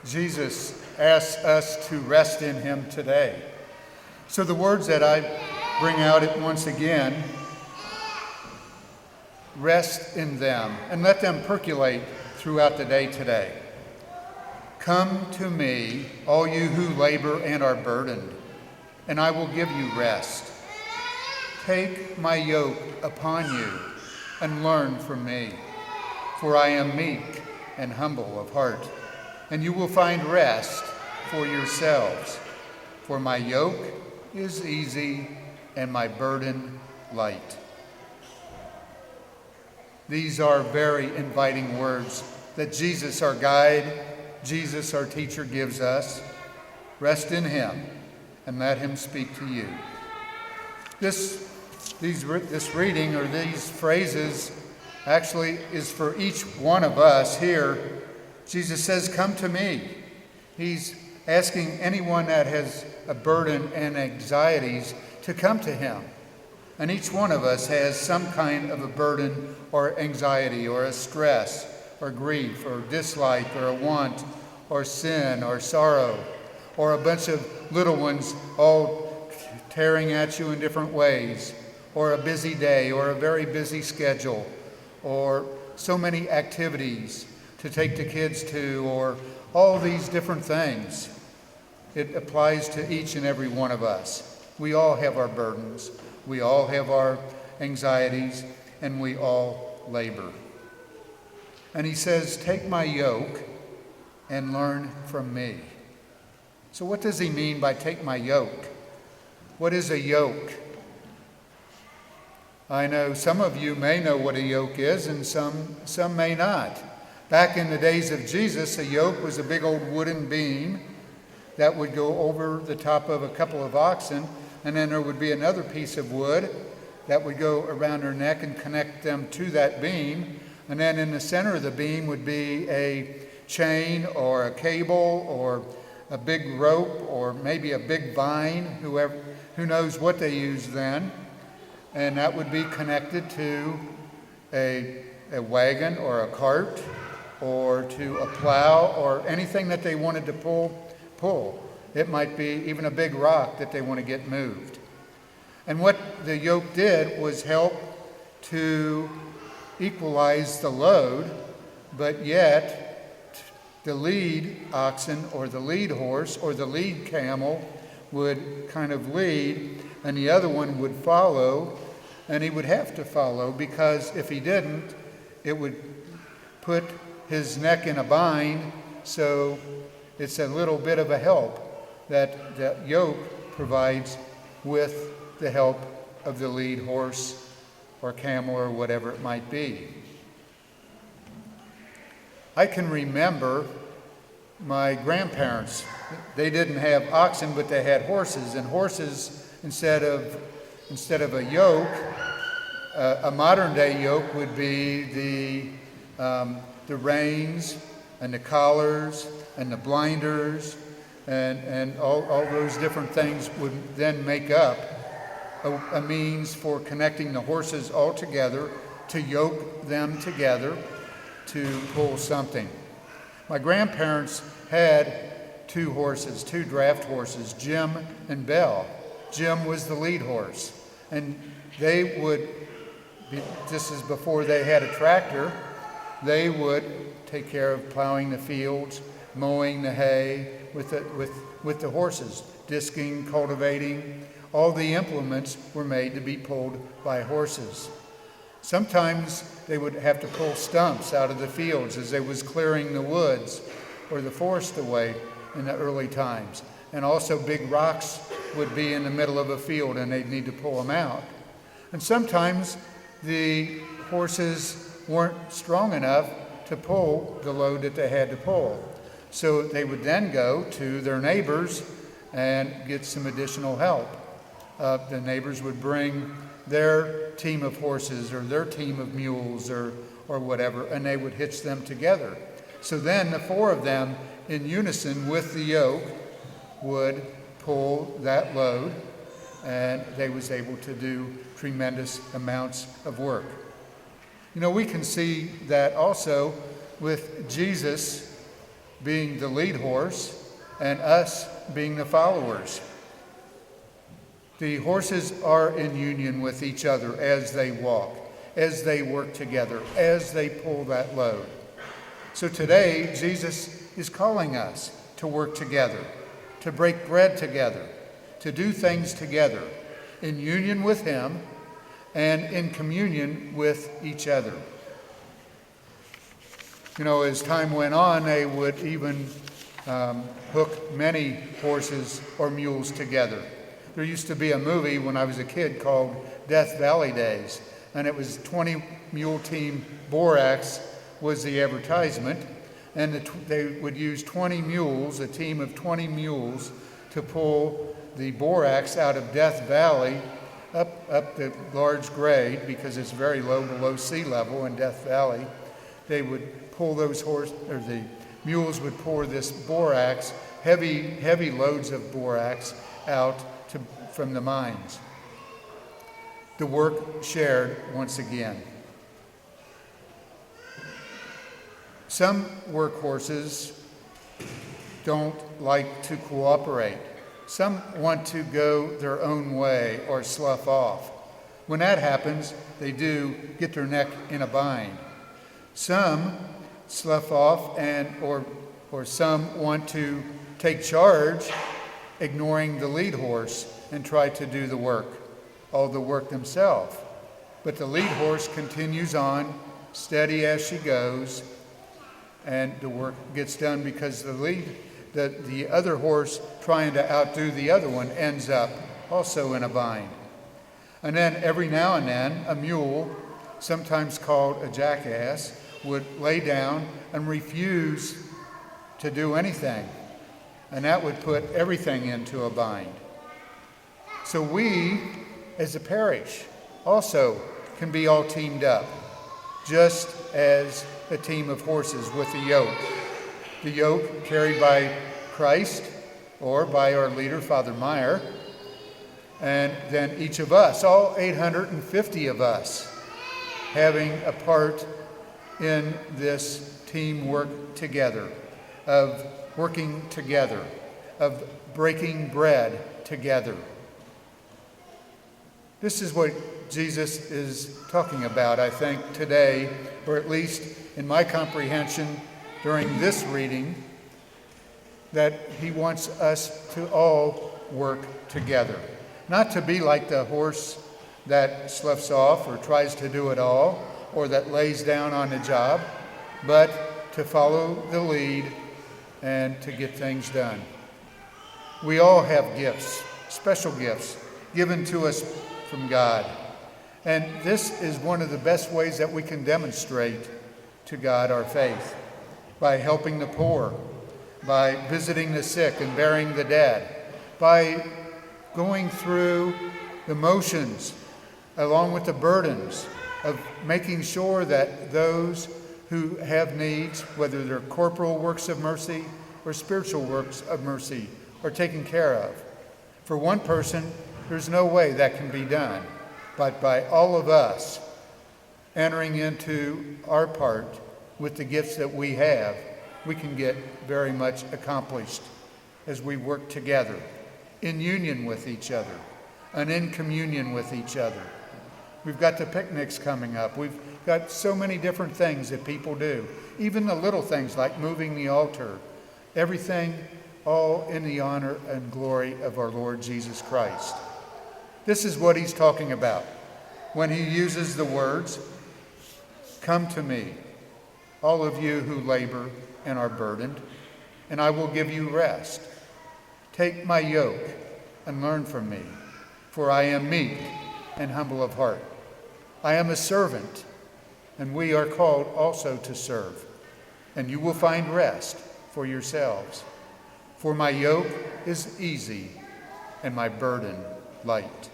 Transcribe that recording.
Jesus asks us to rest in him today. So the words that I bring out once again, rest in them and let them percolate throughout the day today. Come to me, all you who labor and are burdened, and I will give you rest. Take my yoke upon you and learn from me, for I am meek and humble of heart, and you will find rest for yourselves. For my yoke is easy and my burden light. These are very inviting words that Jesus, our guide, Jesus, our teacher, gives us. Rest in him and let him speak to you. This reading, or these phrases, actually is for each one of us here. Jesus says, come to me. He's asking anyone that has a burden and anxieties to come to him. And each one of us has some kind of a burden or anxiety or a stress or grief or dislike or a want or sin or sorrow or a bunch of little ones all tearing at you in different ways, or a busy day or a very busy schedule, or so many activities to take the kids to, or all these different things. It applies to each and every one of us. We all have our burdens. We all have our anxieties, and we all labor. And he says, take my yoke and learn from me. So what does he mean by take my yoke? What is a yoke? I know some of you may know what a yoke is, and some may not. Back in the days of Jesus, a yoke was a big old wooden beam that would go over the top of a couple of oxen, and then there would be another piece of wood that would go around their neck and connect them to that beam. And then in the center of the beam would be a chain or a cable or a big rope or maybe a big vine, who knows what they used then. And that would be connected to a wagon or a cart or to a plow or anything that they wanted to pull. It might be even a big rock that they want to get moved. And what the yoke did was help to equalize the load, but yet the lead oxen or the lead horse or the lead camel would kind of lead, and the other one would follow, and he would have to follow, because if he didn't, it would put his neck in a bind. So it's a little bit of a help that the yoke provides with the help of the lead horse or camel or whatever it might be. I can remember my grandparents. They didn't have oxen, but they had horses, and horses, instead of a yoke, a modern day yoke would be the reins and the collars and the blinders and all those different things would then make up a means for connecting the horses all together, to yoke them together to pull something. My grandparents had two horses, two draft horses, Jim and Bell. Jim was the lead horse, and they would, this is before they had a tractor, they would take care of plowing the fields, mowing the hay with the horses, disking, cultivating. All the implements were made to be pulled by horses. Sometimes they would have to pull stumps out of the fields as they was clearing the woods or the forest away in the early times. And also big rocks would be in the middle of a field and they'd need to pull them out. And sometimes the horses weren't strong enough to pull the load that they had to pull. So they would then go to their neighbors and get some additional help. The neighbors would bring their team of horses or their team of mules or whatever, and they would hitch them together. So then the four of them in unison with the yoke would pull that load, and they was able to do tremendous amounts of work. You know, we can see that also with Jesus being the lead horse and us being the followers. The horses are in union with each other as they walk, as they work together, as they pull that load. So today, Jesus is calling us to work together, to break bread together, to do things together, in union with him and in communion with each other. You know, as time went on, they would even hook many horses or mules together. There used to be a movie when I was a kid called Death Valley Days, and it was 20 mule team borax was the advertisement, and they would use 20 mules, a team of 20 mules, to pull the borax out of Death Valley up the large grade, because it's very low below sea level in Death Valley. They would pull those the mules would pour this borax, heavy loads of borax out from the mines. The work shared once again. Some workhorses don't like to cooperate. Some want to go their own way or slough off. When that happens, they do get their neck in a bind. Some slough off or some want to take charge, ignoring the lead horse, and try to do all the work themselves. But the lead horse continues on, steady as she goes, and the work gets done because the other horse trying to outdo the other one ends up also in a bind. And then every now and then, a mule, sometimes called a jackass, would lay down and refuse to do anything. And that would put everything into a bind. So we, as a parish, also can be all teamed up, just as a team of horses with a yoke. The yoke carried by Christ or by our leader, Father Meyer, and then each of us, all 850 of us, having a part in this teamwork together, of working together, of breaking bread together. This is what Jesus is talking about, I think, today, or at least in my comprehension during this reading, that he wants us to all work together. Not to be like the horse that sloughs off or tries to do it all, or that lays down on the job, but to follow the lead and to get things done. We all have gifts, special gifts, given to us from God. And this is one of the best ways that we can demonstrate to God our faith, by helping the poor, by visiting the sick and burying the dead, by going through the motions along with the burdens of making sure that those who have needs, whether they're corporal works of mercy or spiritual works of mercy, are taken care of. For one person, there's no way that can be done, but by all of us entering into our part with the gifts that we have, we can get very much accomplished as we work together, in union with each other, and in communion with each other. We've got the picnics coming up. We've got so many different things that people do, even the little things like moving the altar, everything all in the honor and glory of our Lord Jesus Christ. This is what he's talking about when he uses the words, "Come to me, all of you who labor and are burdened, and I will give you rest. Take my yoke and learn from me, for I am meek and humble of heart. I am a servant, and we are called also to serve, and you will find rest for yourselves. For my yoke is easy and my burden light."